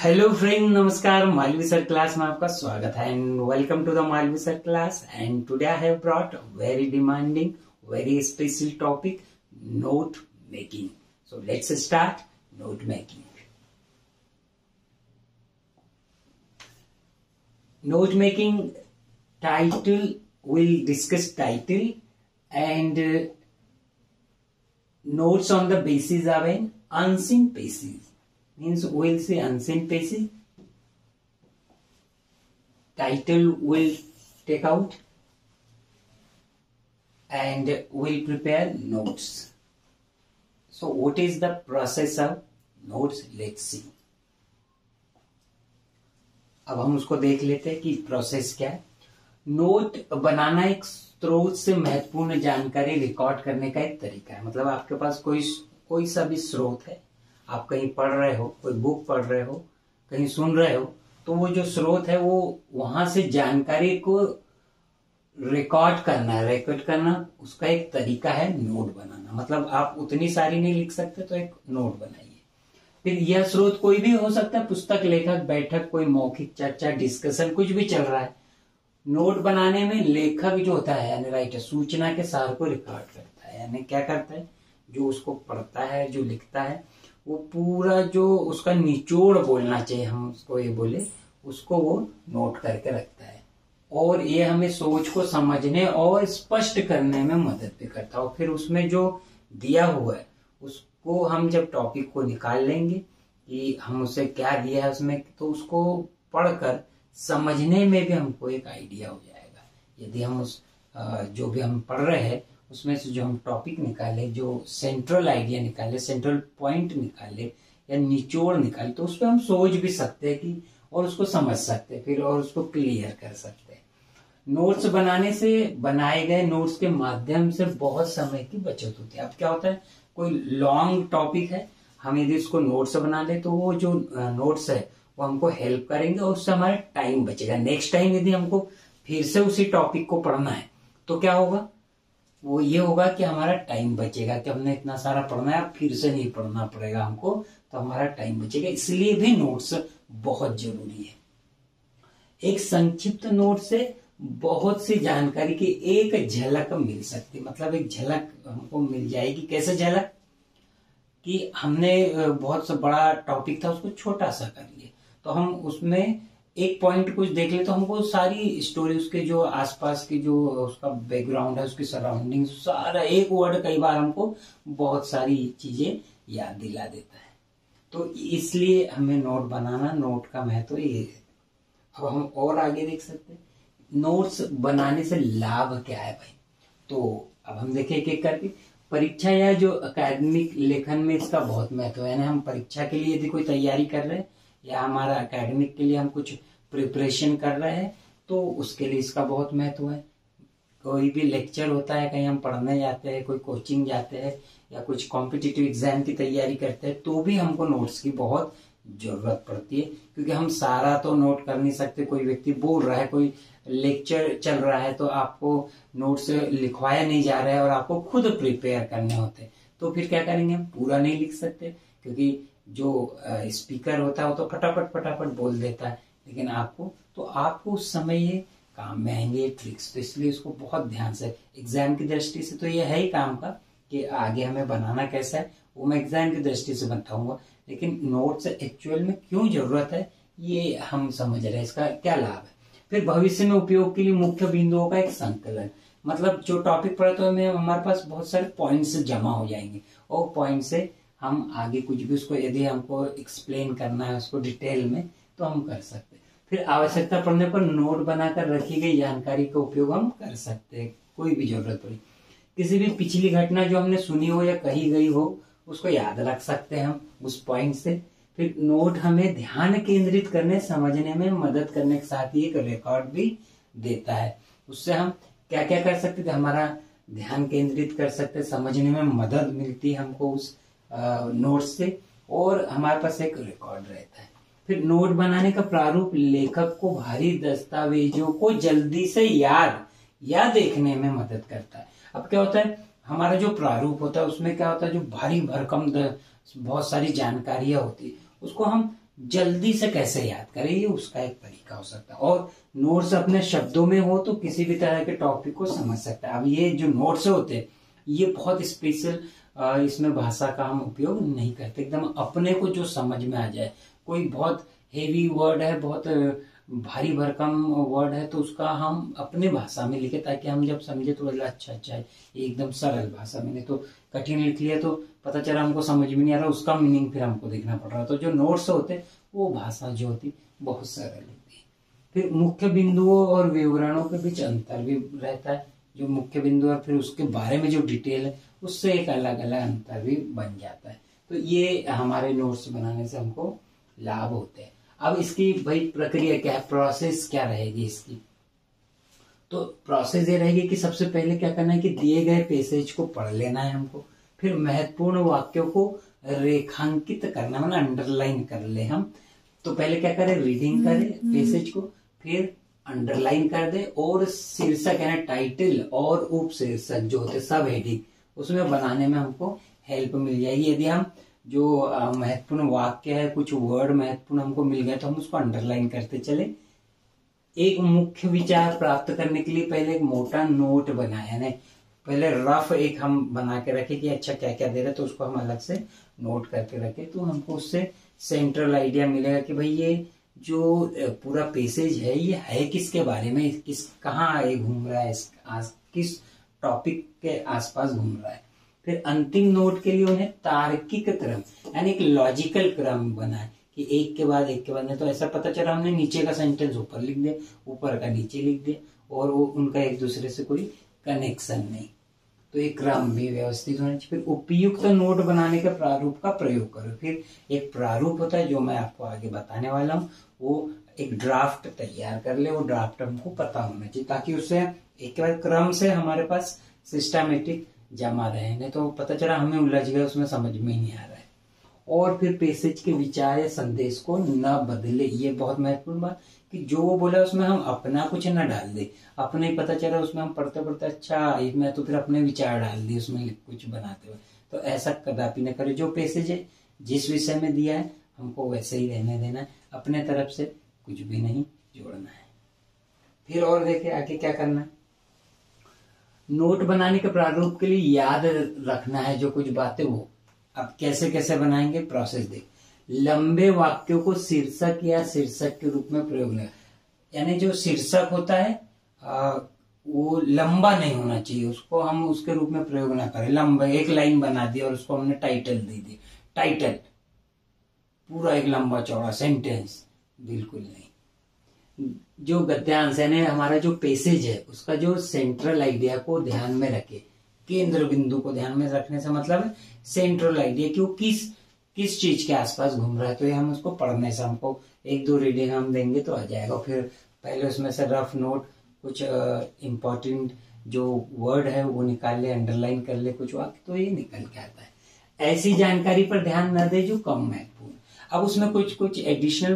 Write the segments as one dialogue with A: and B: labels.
A: Hello friend, नमस्कार। Malvi sir class में आपका स्वागत है and welcome to the Malvi sir class. And today I have brought very demanding, very special topic, note making. So let's start note making. Note making title, we'll discuss title and notes on the basis of an unseen passage. Means we'll say unseen passage. Title will take out and we'll prepare notes. So what is the process of notes? Let's see. अब हम उसको देख लेते हैं कि process क्या है. Note बनाना एक स्रोत से महत्वपूर्ण जानकारी रिकॉर्ड करने का एक तरीका है. मतलब आपके पास कोई सा भी स्रोत है, आप कहीं पढ़ रहे हो, कोई बुक पढ़ रहे हो, कहीं सुन रहे हो, तो वो जो स्रोत है वो वहां से जानकारी को रिकॉर्ड करना उसका एक तरीका है नोट बनाना. मतलब आप उतनी सारी नहीं लिख सकते तो एक नोट बनाइए. फिर यह स्रोत कोई भी हो सकता है, पुस्तक, लेखक, बैठक, कोई मौखिक चर्चा, डिस्कशन, कुछ भी चल रहा है. नोट बनाने में लेखक जो होता है यानी राइटर, सूचना के सार को रिकॉर्ड करता है. यानी क्या करता है, जो उसको पढ़ता है, जो लिखता है, वो पूरा जो उसका निचोड़ बोलना चाहिए, हम उसको ये बोले, उसको वो नोट करके रखता है. और ये हमें सोच को समझने और स्पष्ट करने में मदद भी करता है. और फिर उसमें जो दिया हुआ है उसको हम जब टॉपिक को निकाल लेंगे कि हम उसे क्या दिया है उसमें, तो उसको पढ़कर समझने में भी हमको एक आइडिया हो जाएगा. यदि हम उस जो भी हम पढ़ रहे हैं उसमें से जो हम टॉपिक निकाले, जो सेंट्रल आइडिया निकाले, सेंट्रल पॉइंट निकाले या निचोड़ निकाले, तो उस पर हम सोच भी सकते हैं कि और उसको समझ सकते हैं फिर और उसको क्लियर कर सकते हैं. नोट्स बनाने से, बनाए गए नोट्स के माध्यम से बहुत समय की बचत होती है. अब क्या होता है, कोई लॉन्ग टॉपिक है, हम यदि उसको नोट्स बना ले तो वो जो नोट्स है वो हमको हेल्प करेंगे और उससे हमारा टाइम बचेगा. नेक्स्ट टाइम यदि हमको फिर से उसी टॉपिक को पढ़ना है तो क्या होगा, वो ये होगा कि हमारा टाइम बचेगा कि हमने इतना सारा पढ़ना है, फिर से नहीं पढ़ना पड़ेगा हमको, तो हमारा टाइम बचेगा. इसलिए भी नोट्स बहुत जरूरी है. एक संक्षिप्त नोट से बहुत सी जानकारी की एक झलक मिल सकती है. मतलब एक झलक हमको मिल जाएगी. कैसे झलक, कि हमने बहुत सा बड़ा टॉपिक था उसको छोटा सा कर लिया, तो हम उसमें एक पॉइंट कुछ देख ले तो हमको सारी स्टोरी, उसके जो आसपास की जो उसका बैकग्राउंड है, उसकी सराउंडिंग, सारा एक वर्ड कई बार हमको बहुत सारी चीजें याद दिला देता है. तो इसलिए हमें नोट बनाना, नोट का महत्व ये है. अब हम और आगे देख सकते हैं नोट्स बनाने से लाभ क्या है भाई. तो अब हम देखें एक एक करके. परीक्षा या जो एकेडमिक लेखन में इसका बहुत महत्व है. यानी हम परीक्षा के लिए यदि कोई तैयारी कर रहे हैं या हमारा एकेडमिक के लिए हम कुछ प्रिपरेशन कर रहे हैं तो उसके लिए इसका बहुत महत्व है. कोई भी लेक्चर होता है, कहीं हम पढ़ने जाते हैं, कोई कोचिंग जाते हैं या कुछ कॉम्पिटिटिव एग्जाम की तैयारी करते हैं तो भी हमको नोट्स की बहुत जरूरत पड़ती है. क्योंकि हम सारा तो नोट कर नहीं सकते. कोई व्यक्ति बोल रहा है, कोई लेक्चर चल रहा है, तो आपको नोट्स लिखवाया नहीं जा रहा है और आपको खुद प्रिपेयर करने होते हैं, तो फिर क्या करेंगे, हम पूरा नहीं लिख सकते. क्योंकि जो स्पीकर होता है वो तो फटाफट बोल देता है, लेकिन आपको उस समय ये काम में आएंगे ट्रिक्स. तो इसलिए उसको बहुत ध्यान से, एग्जाम की दृष्टि से तो ये है ही काम का कि आगे हमें बनाना कैसा है, वो मैं एग्जाम की दृष्टि से बताऊंगा. लेकिन नोट्स एक्चुअल में क्यों जरूरत है ये हम समझ रहे हैं, इसका क्या लाभ है. फिर भविष्य में उपयोग के लिए मुख्य बिंदुओं का एक संकलन. मतलब जो टॉपिक पढ़े तो हमारे पास बहुत सारे पॉइंट्स जमा हो जाएंगे और पॉइंट से हम आगे कुछ भी उसको यदि हमको एक्सप्लेन करना है उसको डिटेल में तो हम कर सकते हैं. फिर आवश्यकता पड़ने पर नोट बनाकर रखी गई जानकारी का उपयोग हम कर सकते हैं. कोई भी जरूरत पड़ी, किसी भी पिछली घटना जो हमने सुनी हो या कही गई हो उसको याद रख सकते हैं हम उस पॉइंट से. फिर नोट हमें ध्यान केंद्रित करने, समझने में मदद करने के साथ ही एक रिकॉर्ड भी देता है. उससे हम क्या क्या कर सकते थे, हमारा ध्यान केंद्रित कर सकते, समझने में मदद मिलती है हमको उस नोट से, और हमारे पास एक रिकॉर्ड रहता है. फिर नोट बनाने का प्रारूप लेखक को भारी दस्तावेजों को जल्दी से याद देखने में मदद करता है. अब क्या होता है, हमारा जो प्रारूप होता है उसमें क्या होता है, जो भारी भरकम बहुत सारी जानकारियां होती है उसको हम जल्दी से कैसे याद करें, ये उसका एक तरीका हो सकता है। और नोट्स अपने शब्दों में हो तो किसी भी तरह के टॉपिक को समझ सकता है। अब ये जो नोट्स होते हैं ये बहुत स्पेशल, इसमें भाषा का हम उपयोग नहीं करते, एकदम अपने को जो समझ में आ जाए। कोई बहुत हेवी वर्ड है, बहुत भारी भरकम वर्ड है, तो उसका हम अपने भाषा में लिखे ताकि हम जब समझे तो बोला अच्छा अच्छा है, एकदम सरल भाषा में। नहीं तो कठिन लिख लिया तो पता चला हमको समझ में नहीं आ रहा, उसका मीनिंग फिर हमको देखना पड़ रहा। तो जो नोट्स होते वो भाषा जो होती बहुत सरल होती है। फिर मुख्य बिंदुओं और विवरणों के बीच अंतर भी रहता है। जो मुख्य बिंदु और फिर उसके बारे में जो डिटेल है उससे एक अलग अलग अंतर भी बन जाता है। तो ये हमारे नोट्स बनाने से हमको लाभ होते हैं। अब इसकी भाई प्रक्रिया क्या है, प्रोसेस क्या रहेगी इसकी? तो प्रोसेस ये रहेगी कि सबसे पहले क्या करना है कि दिए गए पैसेज को पढ़ लेना है हमको। फिर महत्वपूर्ण वाक्यों को रेखांकित करना, मतलब अंडरलाइन कर ले हम। तो पहले क्या करें, रीडिंग करें पैसेज को, फिर अंडरलाइन कर दे, और शीर्षक यानी टाइटल और उप शीर्षक जो होते सब हेडिंग उसमें बनाने में हमको हेल्प मिल जाएगी। यदि हम जो महत्वपूर्ण वाक्य है, कुछ वर्ड महत्वपूर्ण हमको मिल गए तो हम उसको अंडरलाइन करते चले। एक मुख्य विचार प्राप्त करने के लिए पहले एक मोटा नोट बनाया, यानी पहले रफ एक हम बना के रखे कि अच्छा क्या क्या दे रहे, तो उसको हम अलग से नोट करके रखे, तो हमको उससे सेंट्रल आइडिया मिलेगा कि भाई ये जो पूरा पैसेज है ये है किसके बारे में, कहाँ ये घूम रहा है, किस टॉपिक के आसपास घूम रहा है। फिर अंतिम नोट के लिए उन्हें तार्किक क्रम यानी एक लॉजिकल क्रम बनाए कि एक के बाद नहीं तो ऐसा पता चला हमने नीचे का सेंटेंस ऊपर लिख दिया, ऊपर का नीचे लिख दिया और वो उनका एक दूसरे से कोई कनेक्शन नहीं। तो एक क्रम भी व्यवस्थित होना चाहिए। फिर उपयुक्त नोट बनाने के प्रारूप का प्रयोग करो। फिर एक प्रारूप होता है जो मैं आपको आगे बताने वाला हूँ, वो एक ड्राफ्ट तैयार कर ले, वो ड्राफ्ट हमको पता होना चाहिए ताकि उससे एक के बाद क्रम से हमारे पास सिस्टमेटिक जमा रहे, नहीं तो पता चला हमें उलझ गए, उसमें समझ में ही नहीं आ रहा है। और फिर पैसेज के विचार या संदेश को न बदले, ये बहुत महत्वपूर्ण बात कि जो वो बोला उसमें हम अपना कुछ न डाल दे। अपने ही पता चला उसमें हम पढ़ते पढ़ते अच्छा मैं तो फिर अपने विचार डाल दिए उसमें कुछ बनाते हुए, तो ऐसा कदापि न करे। जो पैसेज है जिस विषय में दिया है हमको वैसे ही रहने देना है, अपने तरफ से कुछ भी नहीं जोड़ना है। फिर और देखे आगे क्या करना है। नोट बनाने के प्रारूप के लिए याद रखना है जो कुछ बातें, वो अब कैसे कैसे बनाएंगे, प्रोसेस देख। लंबे वाक्यों को शीर्षक या शीर्षक के रूप में प्रयोग नहीं, यानी जो शीर्षक होता है वो लंबा नहीं होना चाहिए, उसको हम उसके रूप में प्रयोग ना करें। लंबा एक लाइन बना दी और उसको हमने टाइटल दे दी, टाइटल पूरा एक लंबा चौड़ा सेंटेंस, बिल्कुल नहीं। जो गद्यांश यानी हमारा जो पैसेज है उसका जो सेंट्रल आइडिया को ध्यान में रखे, केंद्र बिंदु को ध्यान में रखने से मतलब है सेंट्रल आइडिया कि वो किस चीज के आसपास घूम रहा है। तो ये हम उसको पढ़ने से हमको एक दो रीडिंग हम देंगे तो आ जाएगा। फिर पहले उसमें से रफ नोट कुछ इम्पोर्टेंट जो वर्ड है वो निकाल ले, अंडरलाइन कर ले कुछ वाक्य, तो ये निकल के आता है। ऐसी जानकारी पर ध्यान न दे जो कम महत्वपूर्ण। अब उसमें कुछ एडिशनल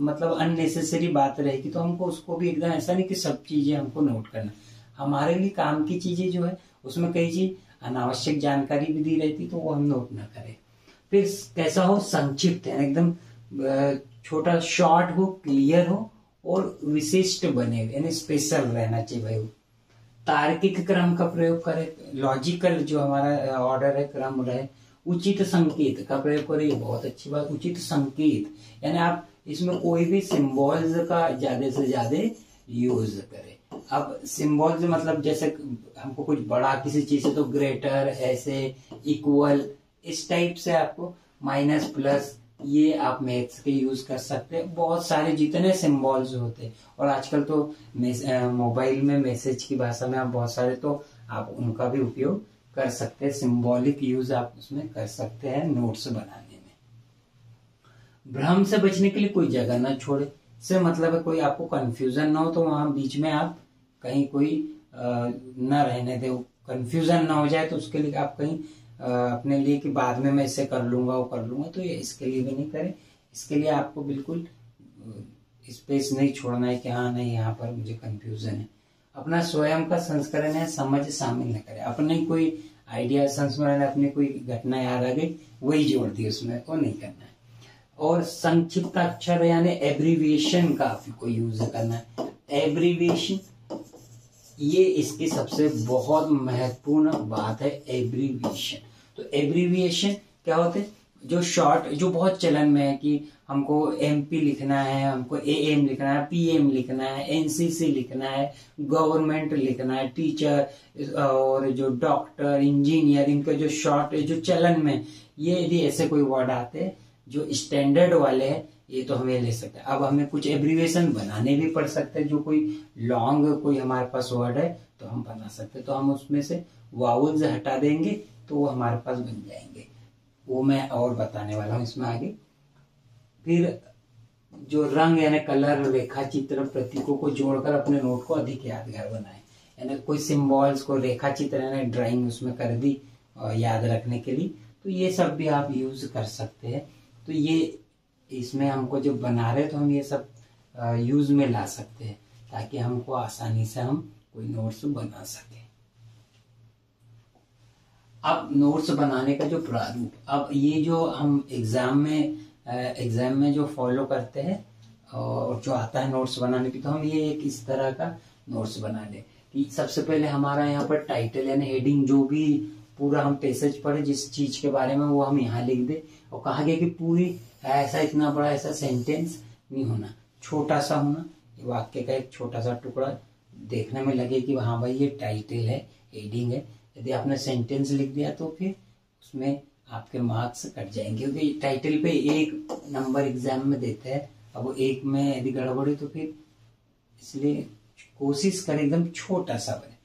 A: मतलब अननेसेसरी बात रहेगी तो हमको उसको भी एकदम ऐसा नहीं कि सब चीजें हमको नोट करना। हमारे लिए काम की चीजें जो है उसमें कई चीज अनावश्यक जानकारी भी दी रहती तो वो हम नोट ना करें। फिर कैसा हो, संक्षिप्त है एकदम, छोटा शॉर्ट हो, क्लियर हो और विशिष्ट बने, यानी स्पेशल रहना चाहिए भाई। तार्किक क्रम का प्रयोग करें, लॉजिकल जो हमारा ऑर्डर है क्रम रहे। उचित संकेत का प्रयोग करें, ये बहुत अच्छी बात। उचित संकेत यानी आप इसमें कोई भी सिंबल्स का ज्यादा से ज्यादा यूज करें। अब सिंबल्स मतलब जैसे हमको कुछ बड़ा किसी चीज से तो ग्रेटर, ऐसे, इक्वल, इस टाइप से आपको माइनस प्लस, ये आप मैथ्स के यूज कर सकते हैं। बहुत सारे जितने सिंबल्स होते हैं और आजकल तो मोबाइल में मैसेज की भाषा में आप बहुत सारे, तो आप उनका भी उपयोग कर सकते हैं। सिंबॉलिक यूज आप उसमें कर सकते हैं नोट्स बनाने में। भ्रम से बचने के लिए कोई जगह ना छोड़े, से मतलब है कोई आपको कंफ्यूजन ना हो तो वहां बीच में आप कहीं कोई न रहने दे, कंफ्यूजन ना हो जाए तो उसके लिए आप कहीं अपने लिए कि बाद में मैं इसे कर लूंगा वो कर लूंगा, तो ये इसके लिए भी नहीं करें। इसके लिए आपको बिल्कुल स्पेस नहीं छोड़ना है कि हाँ नहीं यहाँ पर मुझे कंफ्यूजन है। अपना स्वयं का संस्करण है समझ शामिल न करें, अपने कोई आइडिया संस्मरण, अपनी कोई घटना याद आ गई वही जोड़ दी उसमें, वो नहीं करना है। और संक्षिप्त अक्षर यानी एब्रीविएशन का आपको यूज करना है। एब्रीविएशन ये इसकी सबसे बहुत महत्वपूर्ण बात है, एब्रीविएशन। तो एब्रीविएशन क्या होते हैं? जो शॉर्ट, जो बहुत चलन में है कि हमको एमपी लिखना है, हमको एएम लिखना है, पीएम लिखना है, एनसीसी लिखना है, गवर्नमेंट लिखना है, टीचर और जो डॉक्टर, इंजीनियर, इनका जो शॉर्ट जो चलन में, ये यदि ऐसे कोई वर्ड आते हैं जो स्टैंडर्ड वाले हैं, ये तो हमें ले सकते हैं। अब हमें कुछ एब्रीविएशन बनाने भी पड़ सकते हैं, जो कोई लॉन्ग कोई हमारे पास वर्ड है तो हम बना सकते हैं। तो हम उसमें से वाउल्स हटा देंगे तो वो हमारे पास बन जाएंगे, वो मैं और बताने वाला हूं इसमें आगे। फिर जो रंग यानी कलर, रेखा चित्र, प्रतीकों को जोड़कर अपने नोट को अधिक यादगार बनाए, यानी कोई सिंबल्स को रेखा चित्र यानी ड्राइंग उसमें कर दी याद रखने के लिए, तो ये सब भी आप यूज कर सकते हैं। तो ये इसमें हमको जब बना रहे तो हम ये सब यूज में ला सकते हैं, ताकि हमको आसानी से हम कोई नोट्स बना सके। अब नोट्स बनाने का जो प्रारूप, अब ये जो हम एग्जाम में जो फॉलो करते हैं और जो आता है नोट्स बनाने की, तो हम ये एक इस तरह का नोट्स बना ले कि सबसे पहले हमारा यहाँ पर टाइटल यानी हेडिंग, जो भी पूरा हम पैसेज पढ़े जिस चीज के बारे में, वो हम यहाँ लिख दे। और कहा गया कि पूरी ऐसा इतना बड़ा ऐसा सेंटेंस नहीं होना, छोटा सा होना, वाक्य का एक छोटा सा टुकड़ा देखने में लगे कि हाँ भाई ये टाइटल है, हेडिंग है। यदि आपने सेंटेंस लिख दिया तो फिर उसमें आपके मार्क्स कट जाएंगे, क्योंकि टाइटल पे 1 नंबर एग्जाम में देते हैं। अब वो 1 में यदि गड़बड़ी तो फिर इसलिए कोशिश करें एकदम छोटा सा बने।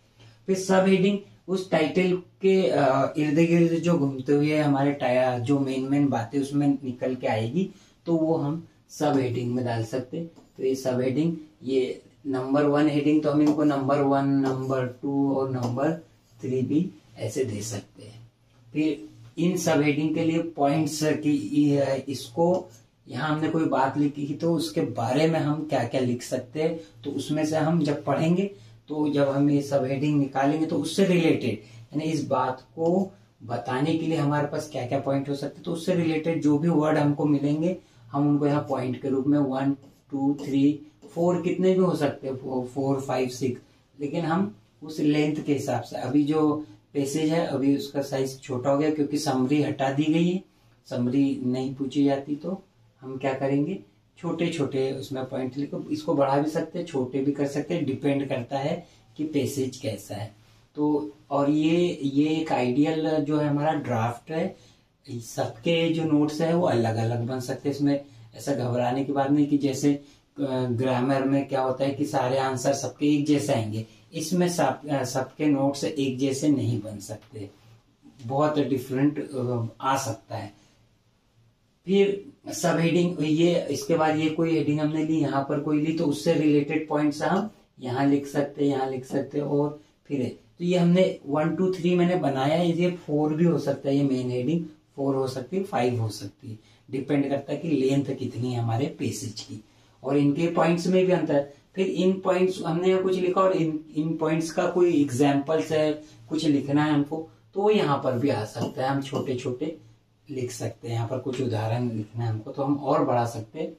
A: फिर सब हेडिंग उस टाइटल के इर्द गिर्द जो घूमते हुए हमारे जो मेन बातें उसमें निकल के आएगी, तो वो हम सब हेडिंग में डाल सकते। तो ये सब हेडिंग, ये नंबर 1 हेडिंग तो हम इनको नंबर 1, नंबर 2 और नंबर 3 भी ऐसे दे सकते हैं। फिर इन सब हेडिंग के लिए पॉइंट्स की इसको यहाँ हमने कोई बात लिखी तो उसके बारे में हम क्या क्या लिख सकते हैं, तो उसमें से हम जब पढ़ेंगे तो जब हम ये सब हेडिंग निकालेंगे तो उससे रिलेटेड, यानी इस बात को बताने के लिए हमारे पास क्या क्या पॉइंट हो सकते हैं, तो उससे रिलेटेड जो भी वर्ड हमको मिलेंगे हम उनको यहाँ पॉइंट के रूप में 1, 2, 3, 4 कितने भी हो सकते हैं, 4, 5, 6, लेकिन हम उस लेंथ के हिसाब से। अभी जो पैसेज है अभी उसका साइज छोटा हो गया क्योंकि समरी हटा दी गई है, समरी नहीं पूछी जाती, तो हम क्या करेंगे, छोटे छोटे उसमें पॉइंट लिखो। इसको बढ़ा भी सकते हैं, छोटे भी कर सकते हैं, डिपेंड करता है कि पैसेज कैसा है। तो और ये एक आइडियल जो है हमारा ड्राफ्ट है, सबके जो नोट्स है वो अलग अलग बन सकते हैं। इसमें ऐसा घबराने की बात नहीं कि जैसे ग्रामर में क्या होता है कि सारे आंसर सबके एक जैसे आएंगे, इसमें सबके नोट्स एक जैसे नहीं बन सकते, बहुत डिफरेंट आ सकता है। फिर सब हेडिंग, ये इसके बाद ये कोई हेडिंग हमने ली, यहाँ पर कोई ली, तो उससे रिलेटेड पॉइंट्स हम यहाँ लिख सकते हैं, यहाँ लिख सकते हैं। और फिर तो ये हमने 1, 2, 3 मैंने बनाया है, ये 4 भी हो सकता है, ये मेन हेडिंग 4 हो सकती है, 5 हो सकती है, डिपेंड करता है कि लेंथ कितनी है हमारे पेसेज की, और इनके पॉइंट्स में भी अंतर। फिर इन पॉइंट्स हमने यहाँ कुछ लिखा और इन पॉइंट्स का कोई एग्जाम्पल्स है, कुछ लिखना है हमको, तो वो यहाँ पर भी आ सकता है, हम छोटे छोटे लिख सकते हैं। यहाँ पर कुछ उदाहरण लिखना है हमको तो हम और बढ़ा सकते हैं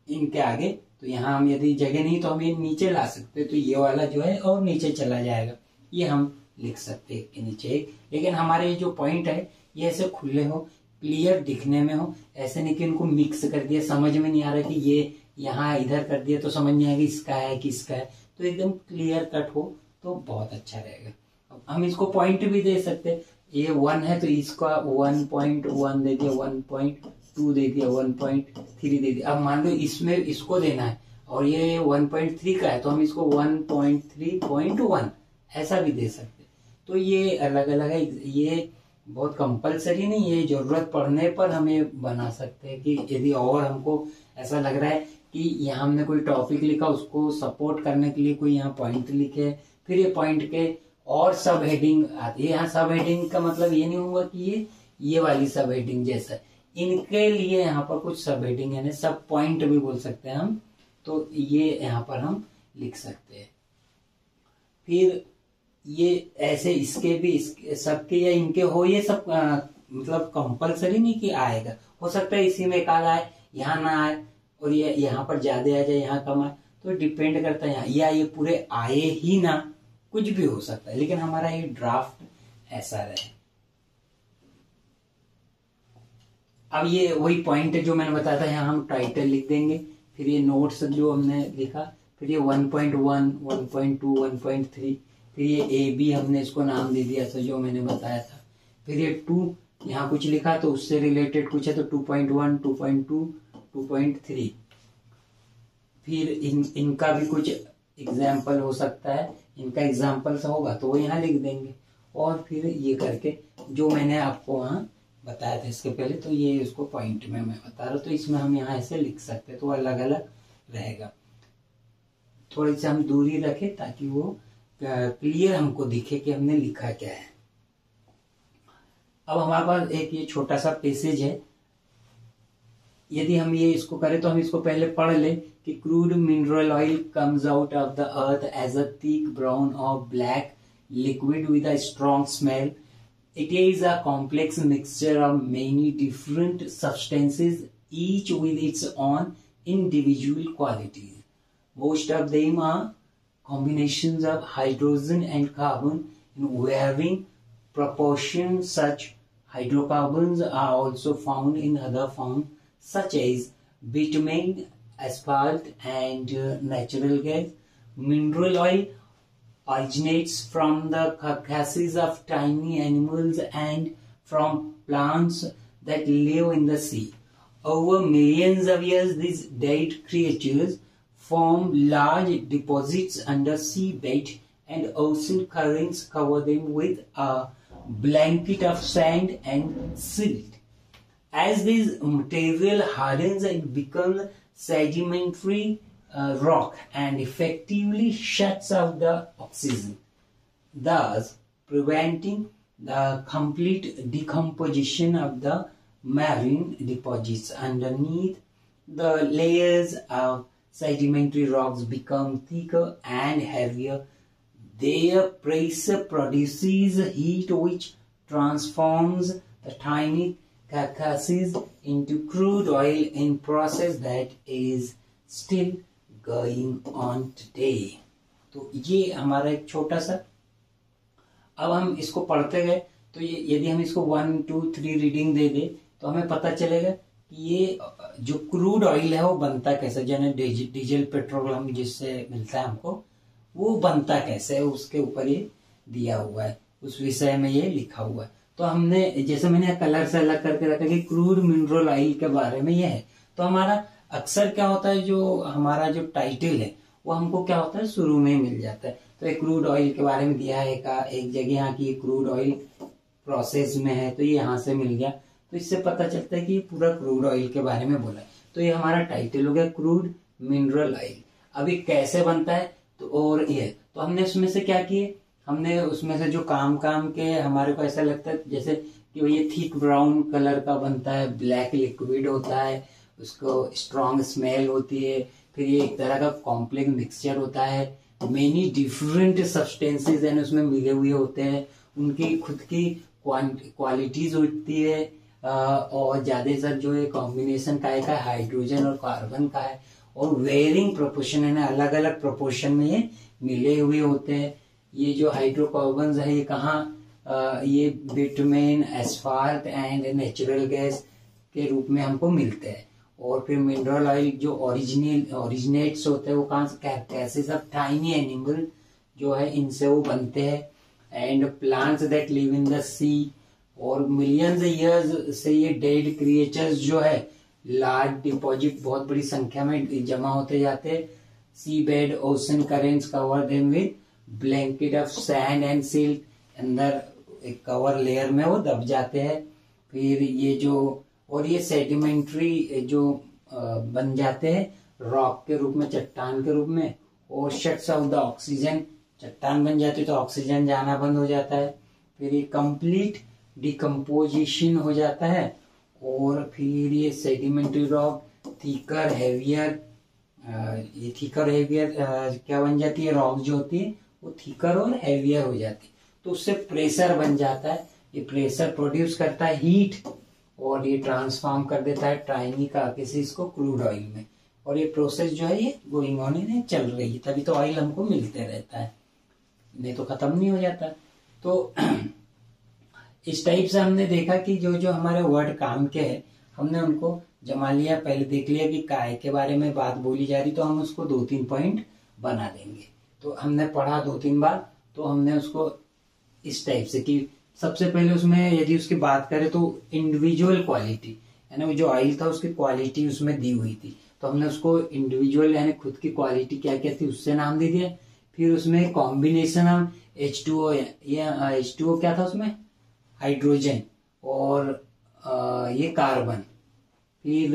A: इनके आगे। तो यहाँ हम यदि जगह नहीं तो हम ये नीचे ला सकते हैं, तो ये वाला जो है और नीचे चला जाएगा, ये हम लिख सकते हैं कि नीचे एक। लेकिन हमारे ये जो पॉइंट है ये ऐसे खुले हो, क्लियर दिखने में हो, ऐसे नहीं कि इनको मिक्स कर दिया, समझ में नहीं आ रहा कि ये यहाँ इधर कर दिया तो समझ नहीं आएगा इसका है कि इसका है, तो एकदम क्लियर कट हो तो बहुत अच्छा रहेगा। अब हम इसको पॉइंट भी दे सकते हैं, ये 1 है तो इसका 1.1 दे दिया, 1.2 दे दिया, 1.3 दे दिया। अब मान लो इसमें इसको देना है और ये 1.3 का है तो हम इसको 1.3.1 ऐसा भी दे सकते। तो ये अलग अलग है, ये बहुत कंपलसरी नहीं, ये जरूरत पड़ने पर हमें बना सकते हैं कि यदि और हमको ऐसा लग रहा है कि यहाँ हमने कोई टॉपिक लिखा, उसको सपोर्ट करने के लिए कोई यहाँ पॉइंट लिखे, फिर ये पॉइंट के और सब हेडिंग आती है। यहाँ सब हेडिंग का मतलब ये नहीं होगा कि ये वाली सब हेडिंग जैसा, इनके लिए यहाँ पर कुछ सब हेडिंग यानी सब पॉइंट भी बोल सकते हैं हम, तो ये यहाँ पर हम लिख सकते हैं। फिर ये ऐसे इसके भी सबके या इनके हो, ये सब मतलब कंपलसरी नहीं कि आएगा, हो सकता है इसी में एक आधा आए, यहाँ ना आए, और ये यहाँ पर ज्यादा आ जाए, यहाँ कम आए, तो डिपेंड करता है यहाँ, या ये पूरे आए ही ना, कुछ भी हो सकता है, लेकिन हमारा ये ड्राफ्ट ऐसा रहे। अब ये वही पॉइंट है जो मैंने बताया था, यहाँ हम टाइटल लिख देंगे, फिर ये नोट्स जो हमने लिखा, फिर ये 1.1, 1.2, 1.3, फिर ये AB हमने इसको नाम दे दिया था जो मैंने बताया था, फिर ये 2 यहाँ कुछ लिखा तो उससे रिलेटेड कुछ है तो 2.1, 2.2, 2.3, फिर इनका भी कुछ एग्जाम्पल हो सकता है, इनका एग्जाम्पल सा होगा तो वो यहाँ लिख देंगे, और फिर ये करके जो मैंने आपको वहाँ बताया था इसके पहले, तो ये इसको पॉइंट में मैं बता रहा हूँ, तो इसमें हम यहाँ ऐसे लिख सकते हैं, तो अलग अलग रहेगा। थोड़ी सी हम दूरी रखें ताकि वो क्लियर हमको दिखे कि हमने लिखा क्या है। अब हमारे पास एक ये छोटा सा पैसेज है, यदि हम ये इसको करें तो हम इसको पहले पढ़ ले कि crude mineral oil comes out of the earth as a thick brown और black liquid with a strong smell. It is a complex mixture of many different substances, each with its own individual qualities. Most of them are combinations of hydrogen and carbon in varying proportions. Such hydrocarbons are also found in other forms such as bitumen, asphalt, and natural gas. Mineral oil originates from the carcasses of tiny animals and from plants that live in the sea. Over millions of years, these dead creatures form large deposits under seabed, and ocean currents cover them with a blanket of sand and silt. As this material hardens, it becomes sedimentary rock and effectively shuts out the oxygen, thus preventing the complete decomposition of the marine deposits underneath. The layers of sedimentary rocks become thicker and heavier. Their pressure produces heat which transforms the tiny carcasses into crude oil in process that is still going on today. तो ये हमारा एक छोटा सा, अब हम इसको पढ़ते गए तो ये यदि हम इसको 1, 2, 3 रीडिंग दे दे तो हमें पता चलेगा कि ये जो क्रूड ऑयल है वो बनता कैसे, जैसे डीजल पेट्रोल हम जिससे मिलता है हमको, वो बनता कैसे है उसके ऊपर ये दिया हुआ है, उस विषय में ये लिखा हुआ है। तो हमने जैसे मैंने कलर से अलग करके रखा कि क्रूड मिनरल ऑयल के बारे में ये है, तो हमारा अक्सर क्या होता है जो हमारा जो टाइटल है वो हमको क्या होता है शुरू में मिल जाता है। तो एक क्रूड ऑयल के बारे में दिया है, एक जगह यहाँ की क्रूड ऑयल प्रोसेस में है तो ये यहाँ से मिल गया, तो इससे पता चलता है कि ये पूरा क्रूड ऑयल के बारे में बोला है। तो ये हमारा टाइटल हो गया क्रूड मिनरल ऑयल। अभी कैसे बनता है तो और ये तो हमने उसमें से क्या किए, हमने उसमें से जो काम के हमारे को ऐसा लगता है जैसे कि ये थिक ब्राउन कलर का बनता है, ब्लैक लिक्विड होता है, उसको स्ट्रॉन्ग स्मेल होती है, फिर ये एक तरह का कॉम्प्लेक्स मिक्सचर होता है, मेनी डिफरेंट सब्सटेंसेस हैं उसमें मिले हुए होते हैं, उनकी खुद की क्वालिटीज होती है, और ज्यादातर जो है कॉम्बिनेशन का है हाइड्रोजन और कार्बन का है, और वेरिंग प्रोपोर्शन है, अलग अलग प्रोपोर्शन में ये मिले हुए होते हैं। ये जो हाइड्रोकार्बन है ये कहाँ, ये bitumen, asphalt and natural gas के रूप में हमको मिलते हैं। और फिर मिनरल ऑयल जो ओरिजिनेट्स होते हैं वो कहाँ से, कैसे सब टाइनी एनिमल जो है इनसे वो बनते हैं। And plants that live in the sea, और मिलियंस ईयर्स से ये डेड क्रिएचर्स जो है लार्ज डिपॉजिट बहुत बड़ी संख्या में जमा होते जाते हैं। Sea bed ocean currents cover them with blanket of sand and silt, अंदर एक कवर लेयर में वो दब जाते हैं। फिर ये जो और ये सेडिमेंट्री जो बन जाते हैं रॉक के रूप में, चट्टान के रूप में, और शट्स आउट द ऑक्सीजन, चट्टान बन जाती है तो ऑक्सीजन जाना बंद हो जाता है। फिर ये कंप्लीट डिकम्पोजिशन हो जाता है, और फिर ये सेडिमेंट्री रॉक थिकर हैवियर, ये थिकर हैवियर क्या बन जाती है, रॉक जो होती है वो थिकर और हैवियर हो जाती है, तो उससे प्रेशर बन जाता है। ये प्रेशर प्रोड्यूस करता है हीट, और ये ट्रांसफॉर्म कर देता है ट्राइनिक एसिड को क्रूड ऑयल में। और ये प्रोसेस जो है ये गोइंग ऑन है, चल रही है, तभी तो ऑयल हमको मिलते रहता है, नहीं तो खत्म नहीं हो जाता। तो इस टाइप से हमने देखा कि जो जो हमारे वर्ड काम के हैं हमने उनको जमा लिया, पहले देख लिया कि काय के बारे में बात बोली जा रही, तो हम उसको 2-3 पॉइंट बना देंगे। तो हमने पढ़ा 2-3 बार, तो हमने उसको इस टाइप से कि सबसे पहले उसमें यदि उसकी बात करें तो इंडिविजुअल क्वालिटी, यानी वो जो ऑयल था उसकी क्वालिटी उसमें दी हुई थी, तो हमने उसको इंडिविजुअल यानी खुद की क्वालिटी क्या क्या थी उससे नाम दे दिया। फिर उसमें कॉम्बिनेशन हम H2O, ये H2O क्या था उसमें, हाइड्रोजन, और ये कार्बन, फिर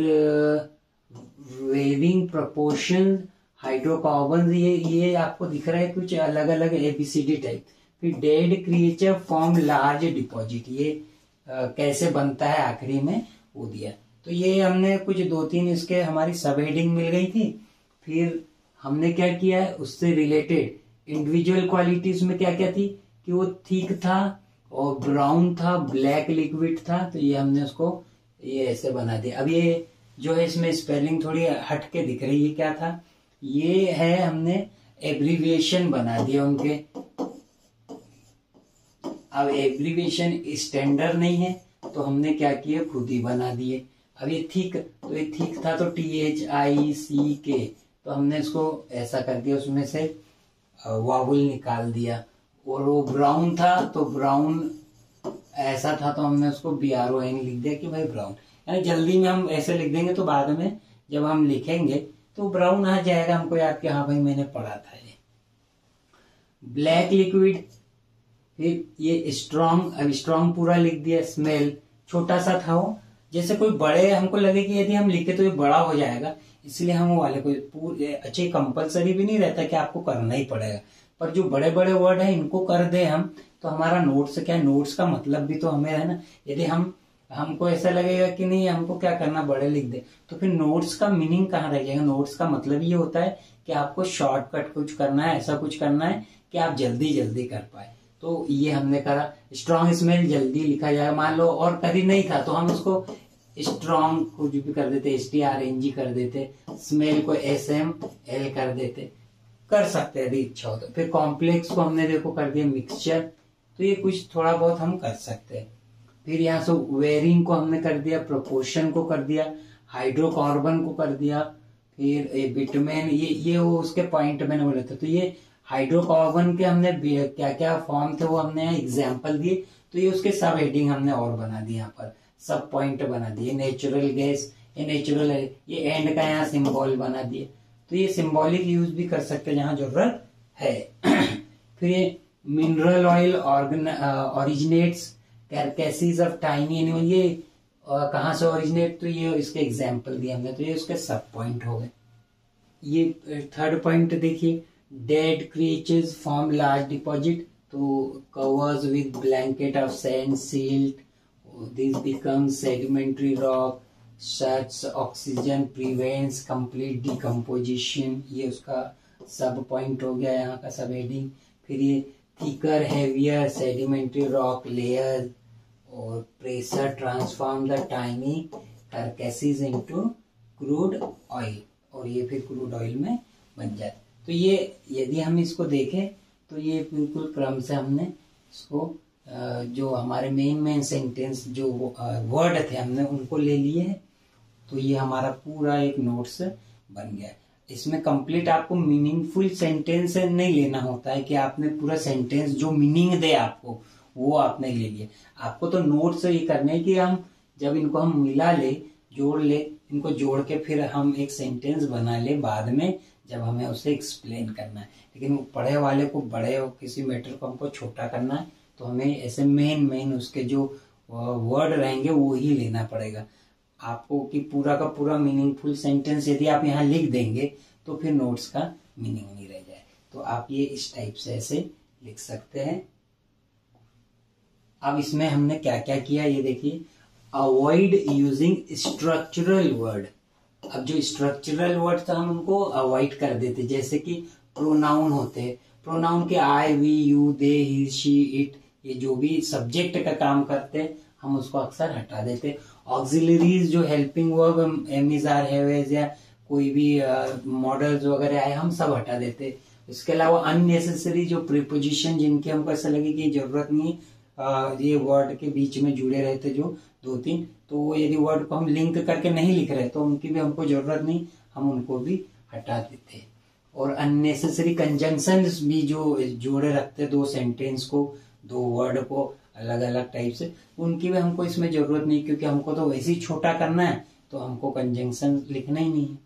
A: वेविंग प्रोपोर्शन हाइड्रोकार्बन, ये आपको दिख रहा है कुछ अलग अलग ABCD टाइप। फिर dead creature form large deposit, ये कैसे बनता है आखिरी में वो दिया। तो ये हमने कुछ 2-3 इसके हमारी सब हेडिंग मिल गई थी। फिर हमने क्या किया है उससे रिलेटेड इंडिविजुअल क्वालिटीज में क्या क्या थी कि वो थिक था और ब्राउन था, ब्लैक लिक्विड था, तो ये हमने उसको ये ऐसे बना दिया। अब ये जो है इसमें स्पेलिंग थोड़ी हट के दिख रही है, क्या था ये है, हमने एब्रीविएशन बना दिया उनके। अब एब्रीविएशन स्टैंडर्ड नहीं है तो हमने क्या किया खुद ही बना दिए। अब ये थिक, तो ये थिक था तो THICK, तो हमने इसको ऐसा कर दिया, उसमें से वावल निकाल दिया। और वो ब्राउन था तो ब्राउन ऐसा था तो हमने उसको BRON लिख दिया कि भाई ब्राउन, यानी जल्दी में हम ऐसे लिख देंगे तो बाद में जब हम लिखेंगे तो ब्राउन आ जाएगा, हमको याद कि हाँ भाई मैंने पढ़ा था ये। ब्लैक लिक्विड, फिर ये स्ट्रॉन्ग, अब स्ट्रॉन्ग पूरा लिख दिया। स्मेल छोटा सा था वो, जैसे कोई बड़े हमको लगे कि यदि हम लिखे तो ये बड़ा हो जाएगा, इसलिए हम वो वाले को पूरे अच्छे कंपलसरी भी नहीं रहता कि आपको करना ही पड़ेगा, पर जो बड़े बड़े वर्ड है इनको कर दे हम तो हमारा नोट्स क्या, नोट्स का मतलब भी तो हमें है ना। यदि हमको ऐसा लगेगा कि नहीं हमको क्या करना बड़े लिख दे, तो फिर नोट्स का मीनिंग कहाँ रह जाएगा। नोट्स का मतलब ये होता है कि आपको शॉर्टकट कुछ करना है, ऐसा कुछ करना है कि आप जल्दी जल्दी कर पाए। तो ये हमने करा। स्ट्रॉन्ग स्मेल जल्दी लिखा जाएगा, मान लो और कभी नहीं था तो हम उसको स्ट्रॉन्ग कुछ भी कर देते, STRNG कर देते, स्मेल को SML कर देते, कर सकते हैं यदि इच्छा हो तो। फिर कॉम्प्लेक्स को हमने देखो कर दिया मिक्सचर, तो ये कुछ थोड़ा बहुत हम कर सकते हैं। फिर यहाँ से वेरिंग को हमने कर दिया, प्रोपोर्शन को कर दिया, हाइड्रोकार्बन को कर दिया, फिर बिटुमेन, ये वो उसके पॉइंट मैंने बोले थे। तो ये हाइड्रोकार्बन के हमने क्या क्या फॉर्म थे वो हमने यहाँ एग्जाम्पल दिए, तो ये उसके सब हेडिंग हमने और बना दी, यहाँ पर सब पॉइंट बना दिए। नेचुरल गैस, ये नेचुरल है, ये एंड का यहाँ सिंबल बना दिए, तो ये सिंबॉलिक यूज भी कर सकते हैं जहां जरूरत है। फिर ये mineral oil originates carcasses of tiny animal, ये कहाँ से ओरिजिनेट, तो ये इसके एग्जाम्पल दिए हमने, तो ये उसके सब पॉइंट हो गए। ये थर्ड पॉइंट देखिए, dead creatures form large deposit, तो covers with blanket of sand silt, this becomes sedimentary rock, such oxygen prevents complete decomposition, ये उसका सब पॉइंट हो गया यहाँ का सब हेडिंग। फिर ये thicker heavier sedimentary rock layer, और pressure transform the tiny carcasses into crude oil, और ये फिर क्रूड ऑयल में बन जाए। तो ये यदि हम इसको देखें तो ये बिल्कुल क्रम से हमने इसको जो हमारे मेन सेंटेंस जो वर्ड थे हमने उनको ले लिए हैं, तो ये हमारा पूरा एक नोट्स बन गया। इसमें कंप्लीट आपको मीनिंगफुल सेंटेंस नहीं लेना होता है कि आपने पूरा सेंटेंस जो मीनिंग दे आपको वो आपने ले लिया। आपको तो नोट्स ये करने हैं कि हम जब इनको हम मिला ले, जोड़ ले, इनको जोड़ के फिर हम एक सेंटेंस बना ले बाद में जब हमें उसे एक्सप्लेन करना है। लेकिन पढ़े वाले को बड़े हो, किसी मैटर को हमको छोटा करना है तो हमें ऐसे मेन उसके जो वर्ड रहेंगे वो ही लेना पड़ेगा आपको, कि पूरा का पूरा मीनिंगफुल सेंटेंस यदि आप यहाँ लिख देंगे तो फिर नोट्स का मीनिंग नहीं रह जाए। तो आप ये इस टाइप से ऐसे लिख सकते हैं। अब इसमें हमने क्या क्या किया ये देखिए, अवॉइड यूजिंग स्ट्रक्चरल वर्ड। अब जो स्ट्रक्चरल वर्ड था हम उनको अवॉइड कर देते, जैसे कि प्रोनाउन होते हैं, प्रोनाउन के I we you they he she it, ये जो भी सब्जेक्ट का काम करते हैं हम उसको अक्सर हटा देते। ऑक्सिलरीज जो helping verb am is are have has या कोई भी मॉडल्स वगैरह आए हम सब हटा देते। इसके अलावा अननेसेसरी जो प्रीपोजिशन जिनकी हमको ऐसा लगे कि जरूरत नहीं, ये वर्ड के बीच में जुड़े रहते जो 2-3, तो यदि वर्ड को हम लिंक करके नहीं लिख रहे तो उनकी भी हमको जरूरत नहीं, हम उनको भी हटा देते। और अननेसेसरी कंजंक्शंस भी जो जोड़े रखते दो सेंटेंस को, दो वर्ड को अलग अलग टाइप से, उनकी भी हमको इसमें जरूरत नहीं, क्योंकि हमको तो वैसे ही छोटा करना है तो हमको कंजंक्शन लिखना ही नहीं है।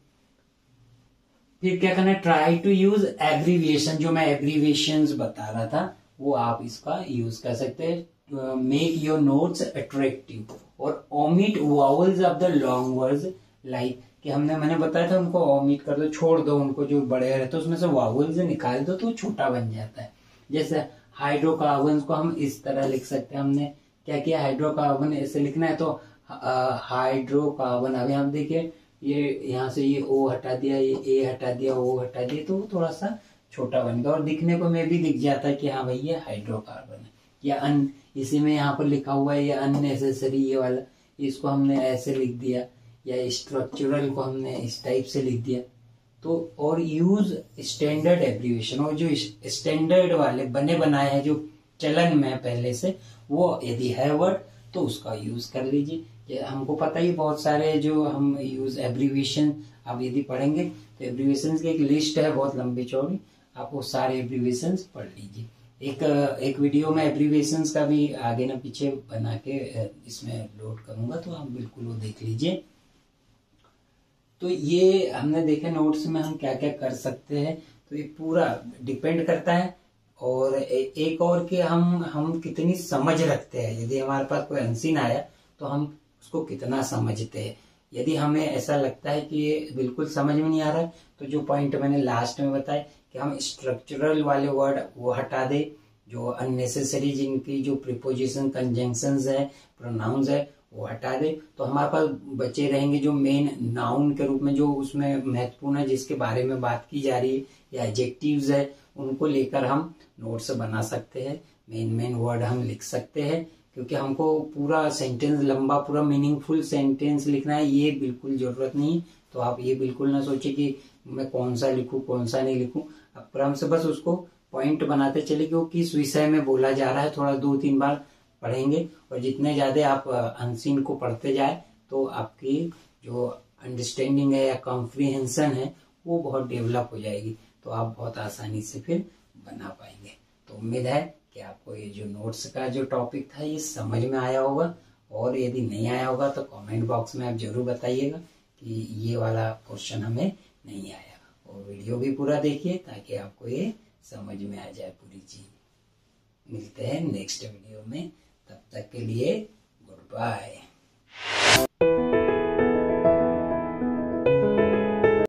A: फिर क्या करना है, ट्राई टू यूज एब्रीविएशन, जो मैं एब्रीविएशंस बता रहा था वो आप इसका यूज कर सकते हैं। मेक योर नोट्स अट्रैक्टिव और omit vowels of the long words, like कि मैंने बताया था उनको ओमिट कर दो, छोड़ दो उनको, जो बड़े रहते उसमें से वावल्स निकाल दो तो छोटा बन जाता है। जैसे हाइड्रोकार्बन को हम इस तरह लिख सकते हैं, हमने क्या किया, हाइड्रोकार्बन ऐसे लिखना है तो हाइड्रोकार्बन, अभी हम देखिए ये यहाँ से ये ओ हटा दिया, ये ए हटा दिया, ओ हटा दिया, तो थोड़ा सा छोटा बन गया और दिखने को में भी दिख जाता है कि हाँ भाई ये हाइड्रोकार्बन है। या इसी में यहाँ पर लिखा हुआ है ये अननेसेसरी, ये वाला इसको हमने ऐसे लिख दिया, या स्ट्रक्चरल को हमने इस टाइप से लिख दिया। तो और यूज स्टैंडर्ड एब्रीविएशन, और जो स्टैंडर्ड वाले बने बनाए हैं जो चलन में पहले से, वो यदि है वर्ड तो उसका यूज कर लीजिए। हमको पता ही बहुत सारे जो हम यूज एब्रीविएशन आप यदि पढ़ेंगे तो एब्रीविएशन की एक लिस्ट है बहुत लंबी चौड़ी, आप वो सारे एब्रीविएशन पढ़ लीजिए। एक वीडियो में एब्रीविएशन का भी आगे ना पीछे बना के इसमें लोड करूंगा, तो आप बिल्कुल वो देख लीजिए। तो ये हमने देखे नोट्स में हम क्या क्या कर सकते हैं, तो ये पूरा डिपेंड करता है। और एक और कि हम कितनी समझ रखते हैं, यदि हमारे पास कोई अनसीन आया तो हम उसको कितना समझते हैं। यदि हमें ऐसा लगता है कि ये बिल्कुल समझ में नहीं आ रहा है, तो जो पॉइंट मैंने लास्ट में बताया कि हम स्ट्रक्चरल वाले वर्ड वो हटा दे, जो अननेसेसरी जिनकी जो प्रीपोजिशन कंजंक्शंस है, प्रोनाउंस है, वो हटा दे, तो हमारे पास बचे रहेंगे जो मेन नाउन के रूप में जो उसमें महत्वपूर्ण है, जिसके बारे में बात की जा रही है, या एडजेक्टिव्स है, उनको लेकर हम नोट्स बना सकते हैं। मेन वर्ड हम लिख सकते हैं, क्योंकि हमको पूरा सेंटेंस लंबा पूरा मीनिंगफुल सेंटेंस लिखना है ये बिल्कुल जरूरत नहीं। तो आप ये बिल्कुल ना सोचे कि मैं कौन सा लिखूं कौन सा नहीं लिखूं, आराम से बस उसको पॉइंट बनाते चले कि वो किस विषय में बोला जा रहा है, थोड़ा 2-3 बार पढ़ेंगे। और जितने ज्यादा आप अनसीन को पढ़ते जाए तो आपकी जो अंडरस्टैंडिंग है या कॉम्प्रिहेंशन है वो बहुत डेवलप हो जाएगी, तो आप बहुत आसानी से फिर बना पाएंगे। तो उम्मीद है कि आपको ये जो नोट्स का जो टॉपिक था ये समझ में आया होगा, और यदि नहीं आया होगा तो कमेंट बॉक्स में आप जरूर बताइएगा कि ये वाला क्वेश्चन हमें नहीं आया। और वीडियो भी पूरा देखिए ताकि आपको ये समझ में आ जाए पूरी चीज। मिलते हैं नेक्स्ट वीडियो में, तब तक के लिए गुड बाय।